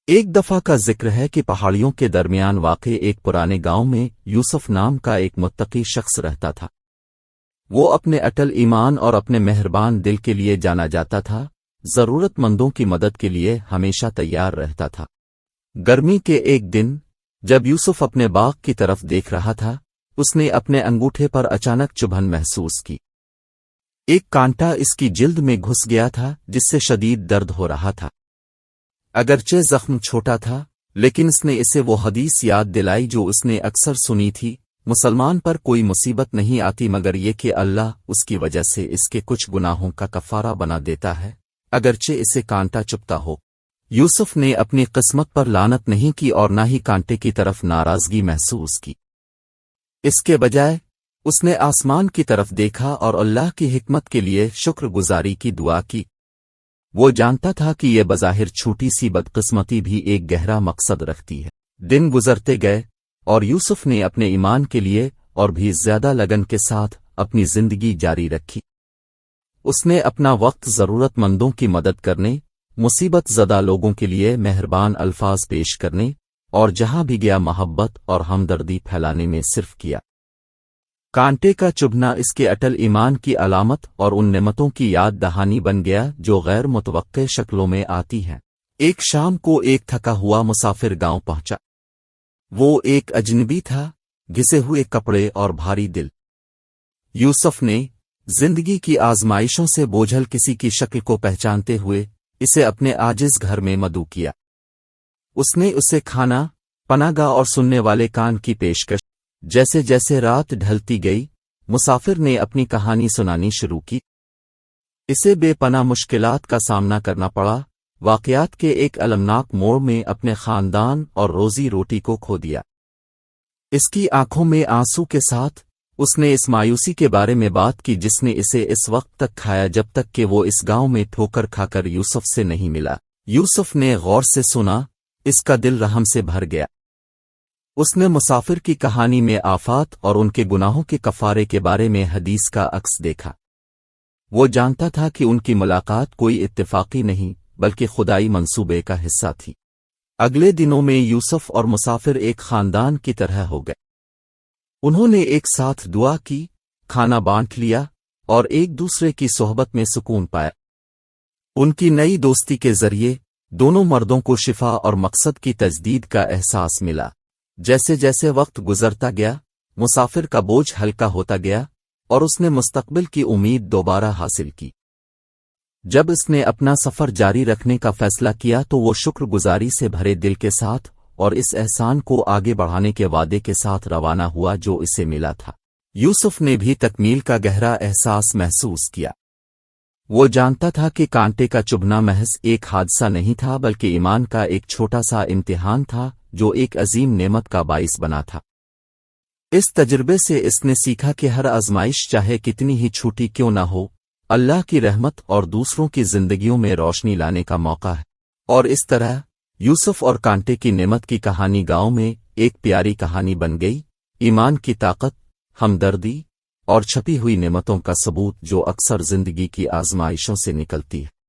ایک دفعہ کا ذکر ہے کہ پہاڑیوں کے درمیان واقع ایک پرانے گاؤں میں یوسف نام کا ایک متقی شخص رہتا تھا۔ وہ اپنے اٹل ایمان اور اپنے مہربان دل کے لیے جانا جاتا تھا، ضرورت مندوں کی مدد کے لیے ہمیشہ تیار رہتا تھا۔ گرمی کے ایک دن جب یوسف اپنے باغ کی طرف دیکھ رہا تھا، اس نے اپنے انگوٹھے پر اچانک چبھن محسوس کی۔ ایک کانٹا اس کی جلد میں گھس گیا تھا جس سے شدید درد ہو رہا تھا۔ اگرچہ زخم چھوٹا تھا، لیکن اس نے اسے وہ حدیث یاد دلائی جو اس نے اکثر سنی تھی، مسلمان پر کوئی مصیبت نہیں آتی مگر یہ کہ اللہ اس کی وجہ سے اس کے کچھ گناہوں کا کفارہ بنا دیتا ہے، اگرچہ اسے کانٹا چبھتا ہو۔ یوسف نے اپنی قسمت پر لعنت نہیں کی اور نہ ہی کانٹے کی طرف ناراضگی محسوس کی۔ اس کے بجائے اس نے آسمان کی طرف دیکھا اور اللہ کی حکمت کے لیے شکر گزاری کی دعا کی۔ وہ جانتا تھا کہ یہ بظاہر چھوٹی سی بدقسمتی بھی ایک گہرا مقصد رکھتی ہے۔ دن گزرتے گئے اور یوسف نے اپنے ایمان کے لیے اور بھی زیادہ لگن کے ساتھ اپنی زندگی جاری رکھی۔ اس نے اپنا وقت ضرورت مندوں کی مدد کرنے، مصیبت زدہ لوگوں کے لیے مہربان الفاظ پیش کرنے اور جہاں بھی گیا محبت اور ہمدردی پھیلانے میں صرف کیا۔ کانٹے کا چبھنا اس کے اٹل ایمان کی علامت اور ان نعمتوں کی یاد دہانی بن گیا جو غیر متوقع شکلوں میں آتی ہیں۔ ایک شام کو ایک تھکا ہوا مسافر گاؤں پہنچا۔ وہ ایک اجنبی تھا، گھسے ہوئے کپڑے اور بھاری دل۔ یوسف نے زندگی کی آزمائشوں سے بوجھل کسی کی شکل کو پہچانتے ہوئے اسے اپنے عاجز گھر میں مدعو کیا۔ اس نے اسے کھانا، پناہ گاہ اور سننے والے کان کی پیشکش۔ جیسے جیسے رات ڈھلتی گئی، مسافر نے اپنی کہانی سنانی شروع کی۔ اسے بے پناہ مشکلات کا سامنا کرنا پڑا، واقعات کے ایک المناک موڑ میں اپنے خاندان اور روزی روٹی کو کھو دیا۔ اس کی آنکھوں میں آنسو کے ساتھ اس نے اس مایوسی کے بارے میں بات کی جس نے اسے اس وقت تک کھایا جب تک کہ وہ اس گاؤں میں ٹھوکر کھا کر یوسف سے نہیں ملا۔ یوسف نے غور سے سنا، اس کا دل رحم سے بھر گیا۔ اس نے مسافر کی کہانی میں آفات اور ان کے گناہوں کے کفارے کے بارے میں حدیث کا عکس دیکھا۔ وہ جانتا تھا کہ ان کی ملاقات کوئی اتفاقی نہیں بلکہ خدائی منصوبے کا حصہ تھی۔ اگلے دنوں میں یوسف اور مسافر ایک خاندان کی طرح ہو گئے۔ انہوں نے ایک ساتھ دعا کی، کھانا بانٹ لیا اور ایک دوسرے کی صحبت میں سکون پایا۔ ان کی نئی دوستی کے ذریعے دونوں مردوں کو شفا اور مقصد کی تجدید کا احساس ملا۔ جیسے جیسے وقت گزرتا گیا، مسافر کا بوجھ ہلکا ہوتا گیا اور اس نے مستقبل کی امید دوبارہ حاصل کی۔ جب اس نے اپنا سفر جاری رکھنے کا فیصلہ کیا تو وہ شکر گزاری سے بھرے دل کے ساتھ اور اس احسان کو آگے بڑھانے کے وعدے کے ساتھ روانہ ہوا جو اسے ملا تھا۔ یوسف نے بھی تکمیل کا گہرا احساس محسوس کیا۔ وہ جانتا تھا کہ کانٹے کا چبھنا محض ایک حادثہ نہیں تھا بلکہ ایمان کا ایک چھوٹا سا امتحان تھا جو ایک عظیم نعمت کا باعث بنا تھا۔ اس تجربے سے اس نے سیکھا کہ ہر آزمائش چاہے کتنی ہی چھوٹی کیوں نہ ہو، اللہ کی رحمت اور دوسروں کی زندگیوں میں روشنی لانے کا موقع ہے۔ اور اس طرح یوسف اور کانٹے کی نعمت کی کہانی گاؤں میں ایک پیاری کہانی بن گئی، ایمان کی طاقت، ہمدردی اور چھپی ہوئی نعمتوں کا ثبوت جو اکثر زندگی کی آزمائشوں سے نکلتی ہے۔